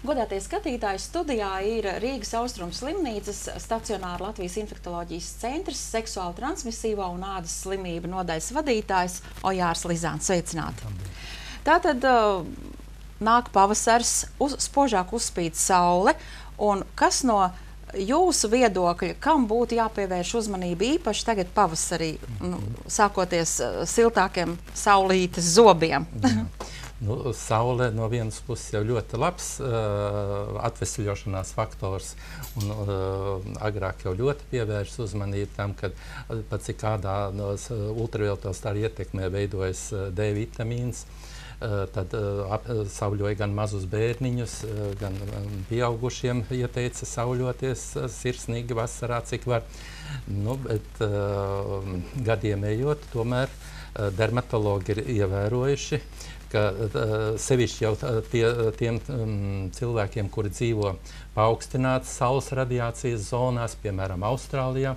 Godātie skatītāji, studijā ir Rīgas Austrumu slimnīcas stacionāra Latvijas infektoloģijas centrs, seksuāli transmisīvo un ādas slimību nodaļas vadītājs Ojārs Lizāns. Sveicināti! Tātad nāk pavasars, spožāk uzspīd saule, un kas no jūsu viedokļa, kam būtu jāpievērš uzmanība īpaši tagad pavasarī, sākoties siltākiem saulītes zobiem? Saule no vienas puses jau ļoti labs atvesļošanās faktors, un agrāk jau ļoti pievērš uzmanību tam, kad pat cik kādā no ultravioletā stara ietekmē veidojas D vitamīns. Tad sauļoja gan mazus bērniņus, gan pieaugušiem ieteica sauļoties sirsnīgi vasarā, cik var. Bet gadiem ejot, tomēr dermatologi ir ievērojuši, ka sevišķi jau tiem cilvēkiem, kuri dzīvo paaugstinātas saules radiācijas zonās, piemēram, Austrālijā,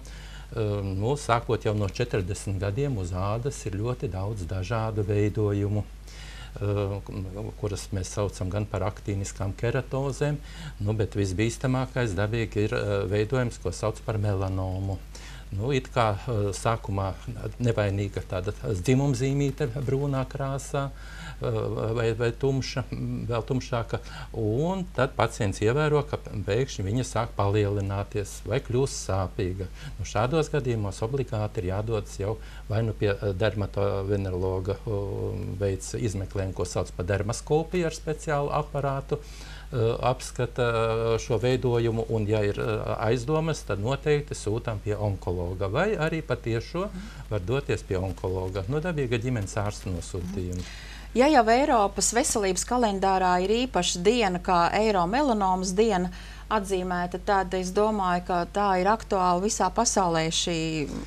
sākot jau no 40 gadiem uz ādas ir ļoti daudz dažādu veidojumu, kuras mēs saucam gan par aktīniskām keratozēm, bet visbīstamākais dabīgi ir veidojums, ko sauc par melanomu. It kā sākumā nevainīga tāda dzimumzīmīte brūnā krāsā vai tumša, vēl tumšāka, un tad pacients ievēro, ka pēkšņi viņa sāk palielināties vai kļūst sāpīga. Šādos gadījumos obligāti ir jādodas jau vai nu pie dermatovenerologa veids izmeklējumu, ko sauc par dermaskopiju ar speciālu aparātu, apskata šo veidojumu, un ja ir aizdomas, tad noteikti sūtām pie onkologa, vai arī patiešo var doties pie onkologa. Dabīga ģimenes ārsta nosūtījuma. Ja jau Eiropas veselības kalendārā ir īpaša diena, kā Eiromelaноmas diena atzīmēta, tad es domāju, ka tā ir aktuāla visā pasaulē šī,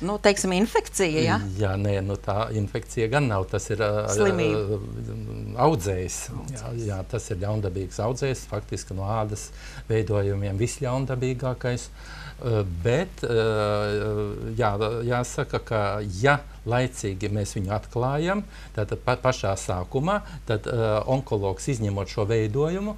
teiksim, infekcija, ja? Jā, tā infekcija gan nav, tas ir audzējs. Jā, tas ir ļaundabīgs audzējs, faktiski no ādas veidojumiem visļaundabīgākais. Bet jāsaka, ka ja laicīgi mēs viņu atklājam, tad pašā sākumā, tad onkologs izņemot šo veidojumu,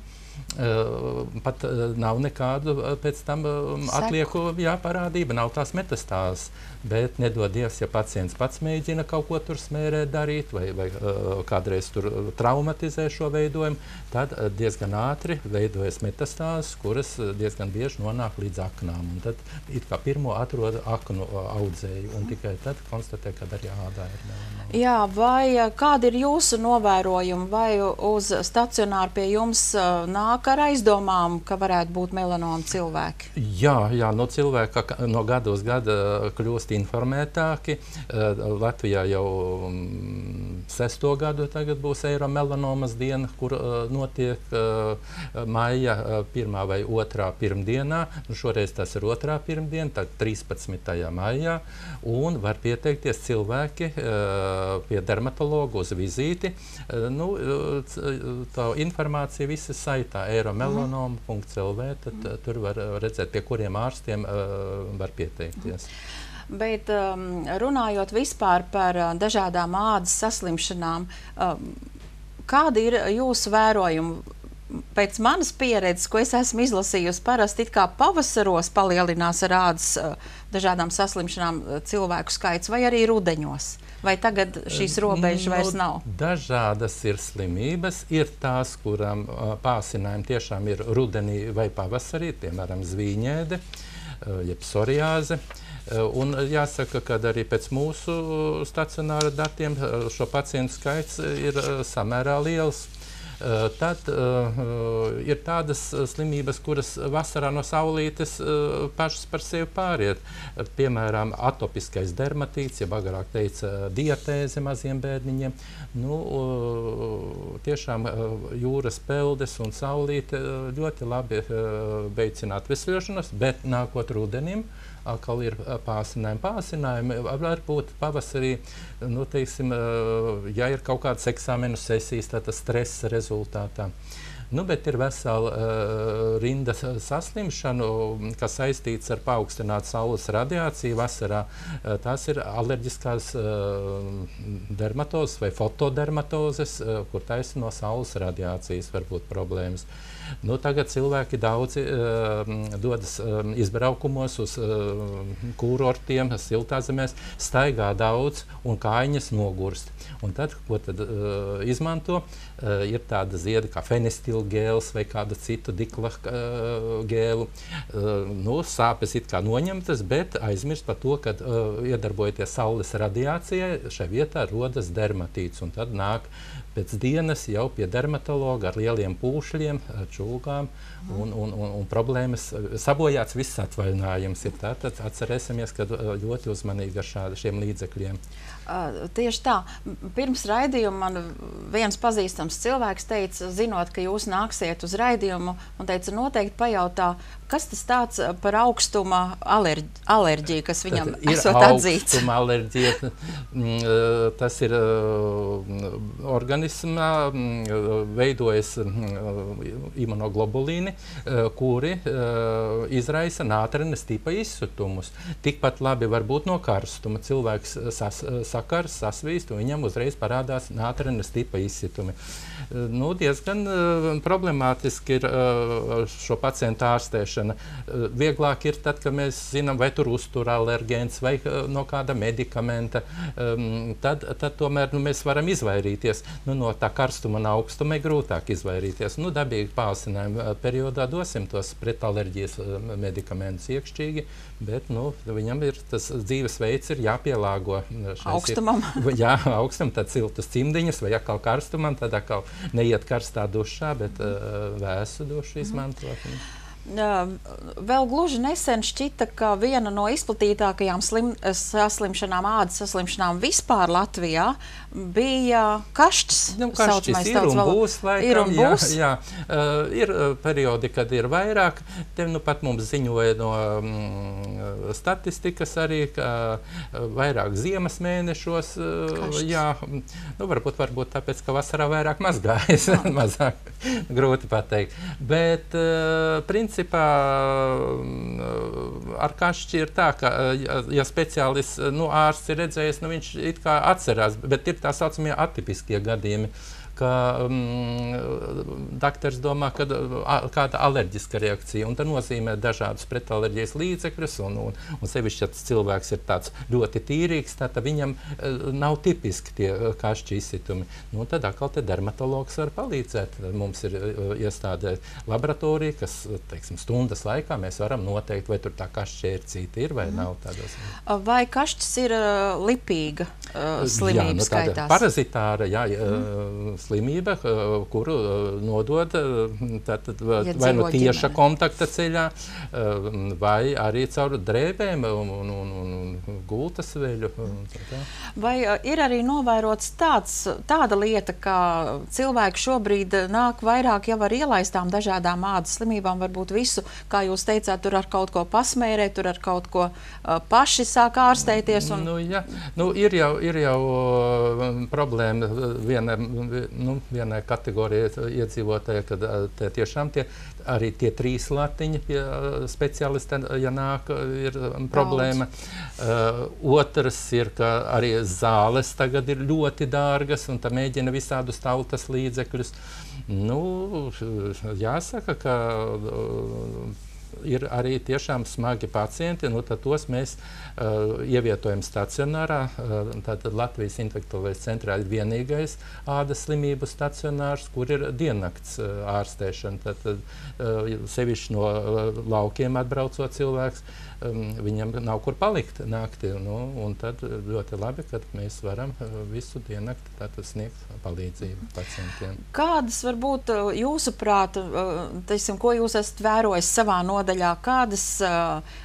pat nav nekādu pēc tam atlieku parādība, nav tās metastāzes. Bet nedod Dievs, ja pacients pats mēģina kaut ko tur smērēt darīt vai kādreiz tur traumatizē šo veidojumu, tad diezgan ātri veidojas metastāzes, kuras diezgan bieži nonāk līdz aknām. Un tad it kā pirmo atrod aknu audzēju, un tikai tad konstatē, ka arī ādā ir melanoma. Jā, vai kādi ir jūsu novērojumi, vai uz stacionāru pie jums nāk ar aizdomām, ka varētu būt melanoma cilvēki? Jā, cilvēki no gada uz gadu kļūst informētāki. Latvijā jau 6. gadu tagad būs Eiromelaноmas diena, kur notiek maija 1. vai 2. pirmdienā. Šoreiz tas ir 2. pirmdiena, tad 13. maijā, un var pieteikties cilvēki pie dermatologa uz vizīti. Tā informācija visa saitā eiromelanoma.lv, tad tur var redzēt, pie kuriem ārstiem var pieteikties. Bet runājot vispār par dažādām ādas saslimšanām, kādi ir jūsu vērojumi? Pēc manas pieredzes, ko es esmu izlasījusi, parasti it kā pavasaros palielinās ar ādas dažādām saslimšanām cilvēku skaits, vai arī rudeņos? Vai tagad šīs robežas vairs nav? Dažādas ir slimības. Ir tās, kurām pāsinājumi tiešām ir rudenī vai pavasarī, piemēram, zvīņēde, jeb psoriāze. Un jāsaka, ka arī pēc mūsu stacionāra datiem šo pacientu skaits ir samērā liels. Tad ir tādas slimības, kuras vasarā no saulītes pašas par sevi pāriet. Piemēram, atopiskais dermatīts, ja agrāk teica diatēze maziem bērniņiem. Tiešām jūras peldes un saulīte ļoti labi veicina atvesļošanos, bet nākot rudenim, atkal ir pāsinājumi. Varbūt pavasarī, ja ir kaut kādas eksāmenu sesijas, tad stresa rezultātā. Nu, bet ir vesela rinda saslimšanu, kas saistīts ar paaugstinātu saules radiāciju vasarā. Tās ir alerģiskās dermatozes vai fotodermatozes, kur taisa no saules radiācijas var būt problēmas. Nu, tagad cilvēki daudzi dodas izbraukumos uz kurortiem, siltāzemēs, staigā daudz un kājiņas nogurst. Un tad, ko tad izmanto, ir tāda zieda kā fenestilgēls vai kādu citu dikla gēlu. Nu, sāpes it kā noņemtas, bet aizmirst par to, ka iedarbojoties saules radiācijai, šai vietā rodas dermatīts. Un tad nāk pēc dienas jau pie dermatologa ar lieliem pūšļiem, ar čulgām un problēmas. Sabojāts viss atvaļinājums ir. Tātad atcerēsimies, ka ļoti uzmanīgi ar šiem līdzekļiem. Tieši tā. Pirms raidījuma man viens pazīstams cilvēks teica, zinot, ka jūs nāksiet uz raidījumu, un teica, noteikti pajautā, kas tas tāds par augstuma alerģiju, kas viņam esot atzīts? Augstuma alerģija, tas ir organismā, veidojas imunoglobulīni, kuri izraisa nātrenes tipa izsutumus. Tikpat labi var būt no karstuma. Cilvēks sakars, sasvīst, un viņam uzreiz parādās nātrenes tipa izsitumi. Nu, diezgan problemātiski ir šo pacientu ārstēšana. Vieglāk ir tad, kad mēs zinām, vai tur uztura alergēns vai no kāda medikamenta. Tad tomēr mēs varam izvairīties. Nu, no tā karstuma un augstuma ir grūtāk izvairīties. Nu, dabīgi pāsinājuma periodā dosim tos pretalerģijas medikamentus iekšķīgi, bet viņam ir tas dzīvesveids ir jāpielāgo. Augstumam. Jā, augstumam, tad siltus cimdiņus, vai atkal karstumam, tad atkal neiet karstā dušā, bet vēsu dušu izmantot. Vēl gluži nesen šķita, ka viena no izplatītākajām saslimšanām, ādas saslimšanām vispār Latvijā bija kašķis. Kašķis ir un būs laikam. Jā, ir periodi, kad ir vairāk. Te pat mums ziņoja no statistikas arī, ka vairāk ziemas mēnešos. Jā, varbūt tāpēc, ka vasarā vairāk mazgājas. Mazāk grūti pateikt. Bet principā ar kašķi ir tā, ka, ja speciālists, ārsts ir redzējis, viņš it kā atcerās, bet ir tā saucamie atipiskie gadījumi, ka daktars domā, ka kāda alerģiska reakcija, un tā nozīmē dažādus pretalerģijas līdzekļus, un sevišķi, ja cilvēks ir tāds ļoti tīrīgs, tad viņam nav tipiski tie kašķi izsitumi. Tad atkal te dermatologs var palīdzēt. Mums ir iestādē laboratorija, kas, teiksim, stundas laikā mēs varam noteikt, vai tur tā kašķērcīte ir vai nav tādos. Vai kašķis ir lipīga slimība skaitās? Parazitāra, slimība, kuru nodod vai no tieša kontakta ceļā, vai arī caur drēbēm un gultas veļu. Vai ir arī novērots tāda lieta, ka cilvēki šobrīd nāk vairāk jau ar ielaistām dažādām ādas slimībām, varbūt visu, kā jūs teicāt, tur ar kaut ko pasmērēt, tur ar kaut ko paši sāk ārstēties? Ir jau problēma vienai kategorijai iedzīvotāji, kad tiešām arī tie 3 latiņi pie speciālista, ja nāk, ir problēma. Otrs ir, ka arī zāles tagad ir ļoti dārgas, un tā mēģina visādus tautas līdzekļus. Jāsaka, ka ir arī tiešām smagi pacienti, tad tos mēs ievietojam stacionārā. Tātad Latvijas infektoloģijas centrā ir vienīgais ādas slimību stacionārs, kur ir diennakts ārstēšana. Tātad sevišķi no laukiem atbraucot cilvēks, viņam nav kur palikt naktī. Un tad ļoti labi, ka mēs varam visu diennakti sniegt palīdzību pacientiem. Kādas varbūt jūsuprāt, ko jūs esat vērojis savā nozarē, nodaļā, kādas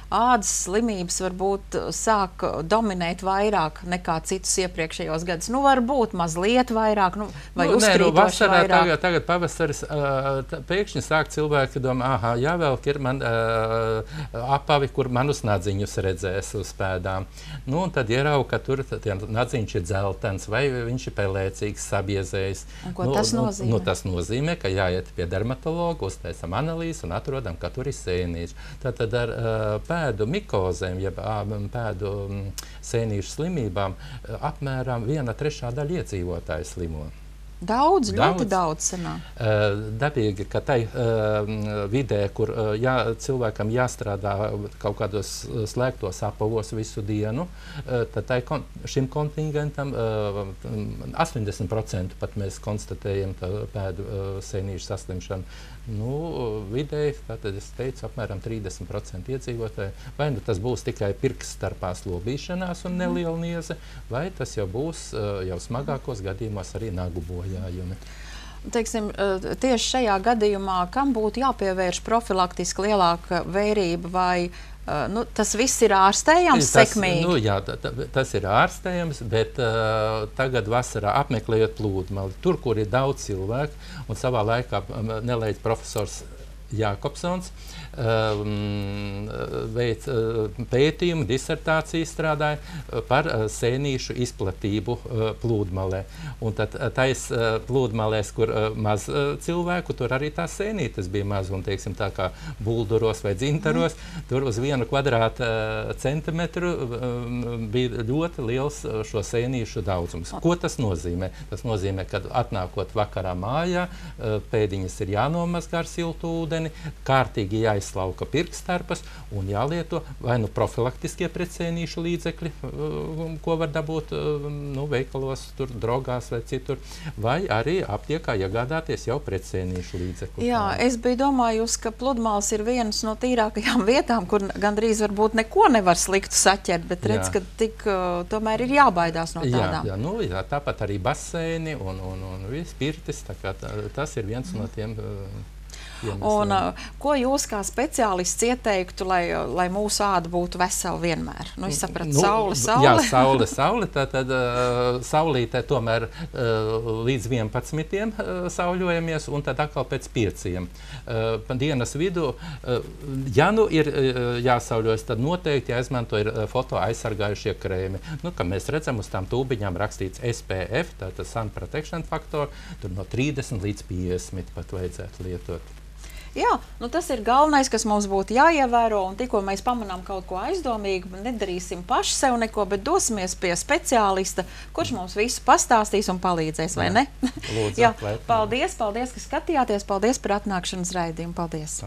ādas slimības varbūt sāk dominēt vairāk nekā citus iepriekšējos gadus? Nu, varbūt mazliet vairāk, vai uzkrītoši vairāk? Tagad pavasaris pēkšņi sāk cilvēki domā, jāvelk ir man apavi, kur manus nadziņus redzēs uz pēdām. Nu, un tad ierauga, ka tur nadziņš ir dzeltens, vai viņš ir pelēcīgs, sabiezējis. Un ko tas nozīmē? Tas nozīmē, ka jāiet pie dermatologa, uztaisam analīzi un atrodam, ka tur ir sēnīši. Tātad ar pēdu mikozēm, jeb pēdu sēnīšu slimībām, apmēram 1/3 daļa iedzīvotāju slimo. Daudz, ļoti daudz sanāk. Dabīgi, ka tai vidē, kur cilvēkam jāstrādā kaut kādos slēgtos apavos visu dienu, tad šim kontingentam 80% pat mēs konstatējam pēdu sēnīšu saslimšanu. Nu, vidēji, tātad es teicu, apmēram 30% iedzīvotāji. Vai nu tas būs tikai pirksstarpā slobīšanās un neliela nieze, vai tas jau būs jau smagākos gadījumos arī nagu bojājumi. Teiksim, tieši šajā gadījumā, kam būtu jāpievērš profilaktiski lielāka vērība, vai tas viss ir ārstējams sekmīgi? Jā, tas ir ārstējams, bet tagad vasarā apmeklējot plūdmali, tur, kur ir daudz cilvēku, un savā laikā nelēģis profesors Jākopsons veic pētījumu, disertāciju strādāja par sēnīšu izplatību plūdmalē. Un tad tais plūdmalēs, kur maz cilvēku, tur arī tās sēnītes bija maz. Un, teiksim, tā kā bulduros vai dzintaros, tur uz 1 kvadrātcentimetru bija ļoti liels šo sēnīšu daudzums. Ko tas nozīmē? Tas nozīmē, ka atnākot vakarā mājā, pēdiņas ir jānomazgā ar siltu ūdeni, kārtīgi jāizslauka pirkstarpas un jālieto vai nu profilaktiskie pretsēnīšu līdzekļi, ko var dabūt veikalos, tur drogās vai citur, vai arī aptiekā iegādāties jau pretsēnīšu līdzekļu. Jā, es biju domājusi, ka pludmales ir vienas no tīrākajām vietām, kur gandrīz varbūt neko nevar sliktu saķert, bet redz, ka tomēr ir jābaidās no tādām. Jā, tāpat arī baseini un viss pirtis, tā kā tas ir viens no tiem Un, ko jūs kā speciālists ieteiktu, lai mūsu āda būtu vesela vienmēr? Nu, es sapratu, saule. Jā, saule. Tad saulītē tomēr līdz 11 sauļojamies, un tad atkal pēc 5. Dienas vidū, ja nu ir jāsauļojas, tad noteikti jāizmanto ir foto aizsargājušie krēmi. Nu, kā mēs redzam, uz tām tūbiņām rakstīts SPF, tātad Sun Protection Factor, tur no 30 līdz 50 pat vajadzētu lietot. Jā, tas ir galvenais, kas mums būtu jāievēro, un tikko mēs pamanām kaut ko aizdomīgu, nedarīsim paši sev neko, bet dosimies pie speciālista, kurš mums visu pastāstīs un palīdzēs, vai ne? Lūdzu, paldies, ka skatījāties, paldies par atnākšanas raidījumu, paldies.